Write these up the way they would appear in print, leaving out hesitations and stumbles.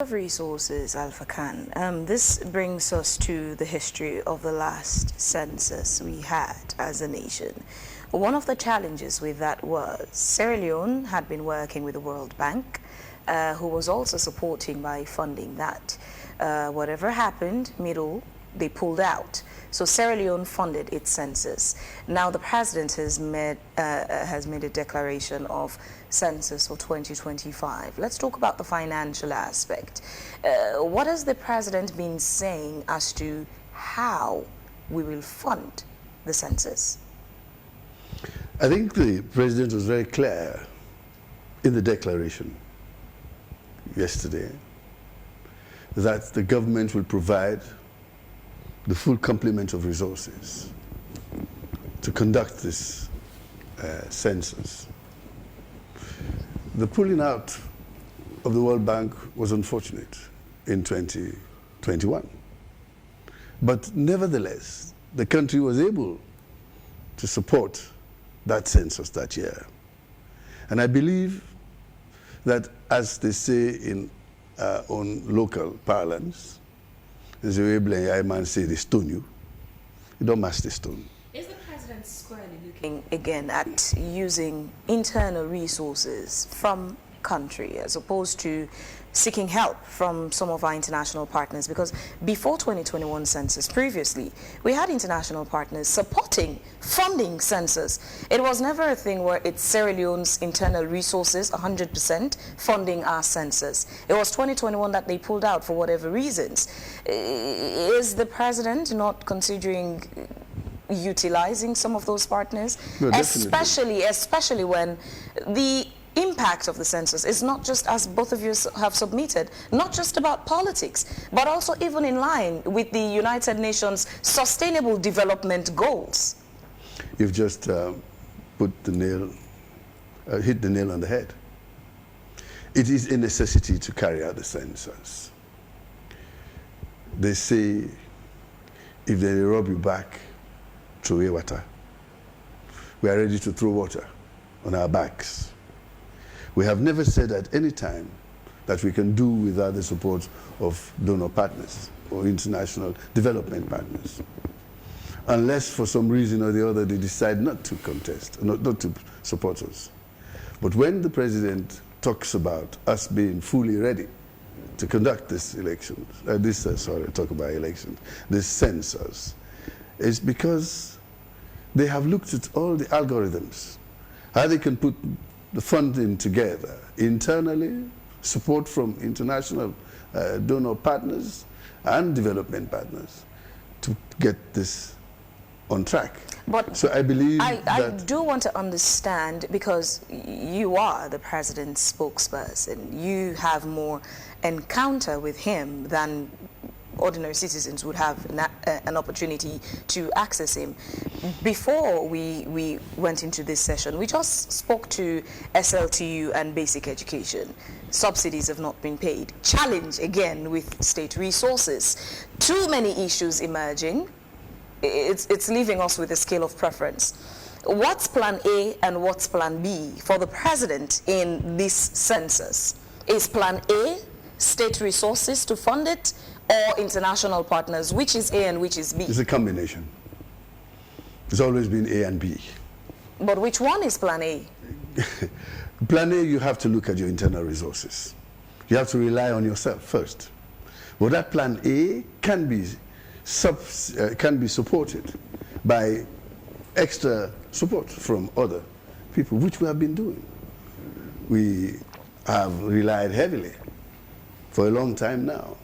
Of resources, Alpha Khan. This brings us to the history of the last census we had as a nation. One of the challenges with that was Sierra Leone had been working with the World Bank, who was also supporting by funding that. Whatever happened, they pulled out. So Sierra Leone funded its census. Now the president has made a declaration of census for 2025. Let's talk about the financial aspect. What has the president been saying as to how we will fund the census? I think the president was very clear in the declaration yesterday that the government will provide the full complement of resources to conduct this census. The pulling out of the World Bank was unfortunate in 2021. But nevertheless, the country was able to support that census that year. And I believe that, as they say in on local parlance, as a man say, they stone you. You don't mash the stone. Is the president squarely looking again at using internal resources from country as opposed to seeking help from some of our international partners? Because before 2021 census, previously, we had international partners supporting, funding census. It was never a thing where it's Sierra Leone's internal resources, 100% funding our census. It was 2021 that they pulled out for whatever reasons. Is the president not considering utilizing some of those partners? No, especially when the impact of the census is not just, as both of you have submitted, not just about politics, but also even in line with the United Nations Sustainable Development Goals. You've just hit the nail on the head. It is a necessity to carry out the census. They say, if they rob you back, throw away water. We are ready to throw water on our backs. We have never said at any time that we can do without the support of donor partners or international development partners, unless for some reason or the other they decide not to contest, not to support us. But when the president talks about us being fully ready to conduct this election, this census, it's because they have looked at all the algorithms, how they can put the funding together internally, support from international donor partners and development partners to get this on track. But so I believe I do want to understand, because you are the president's spokesperson, you have more encounter with him than ordinary citizens would have an opportunity to access him. Before we went into this session, we just spoke to SLTU and basic education. Subsidies have not been paid. Challenge again with state resources. Too many issues emerging. It's leaving us with a scale of preference. What's plan A and what's plan B for the president in this census? Is plan A state resources to fund it, or international partners? Which is A and which is B? It's a combination. It's always been A and B. But which one is plan A? Plan A, you have to look at your internal resources. You have to rely on yourself first. But that plan A can be supported by extra support from other people, which we have been doing. We have relied heavily for a long time now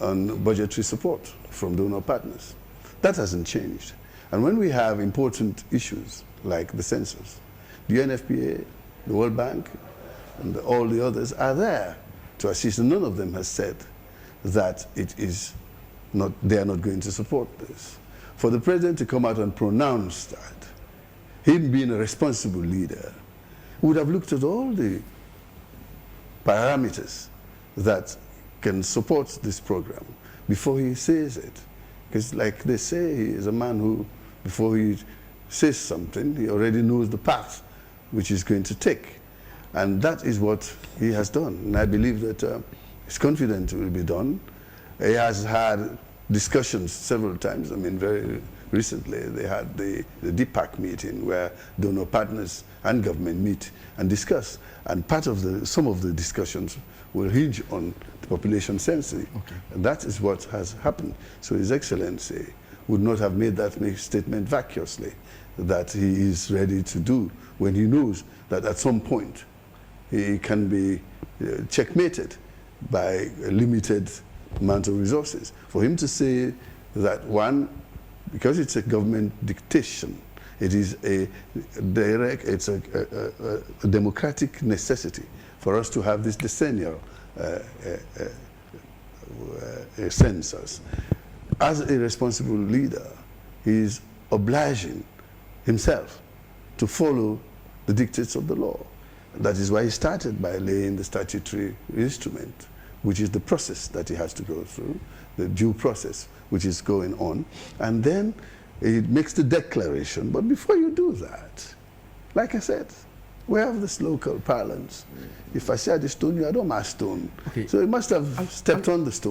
on budgetary support from donor partners. That hasn't changed. And when we have important issues like the census, the UNFPA, the World Bank, and all the others are there to assist. And none of them has said that they are not going to support this. For the president to come out and pronounce that, him being a responsible leader, would have looked at all the parameters that can support this program before he says it. Because like they say, he is a man who, before he says something, he already knows the path which he's going to take. And that is what he has done. And I believe that He's confident it will be done. He has had discussions several times. I mean, very recently they had the DPAC meeting where donor partners and government meet and discuss. And part of some of the discussions will hinge on the population census. Okay. And that is what has happened. So His Excellency would not have made that statement vacuously, that he is ready to do when he knows that at some point he can be checkmated by a limited amount of resources. For him to say that, one, because it's a government dictation, it is a democratic necessity for us to have this decennial census. As a responsible leader, he is obliging himself to follow the dictates of the law. That is why he started by laying the statutory instrument, which is the process that he has to go through, the due process which is going on. And then he makes the declaration. But before you do that, like I said, we have this local parlance. If I say the stone, you don't must stone. Okay. So he must have stepped on the stone.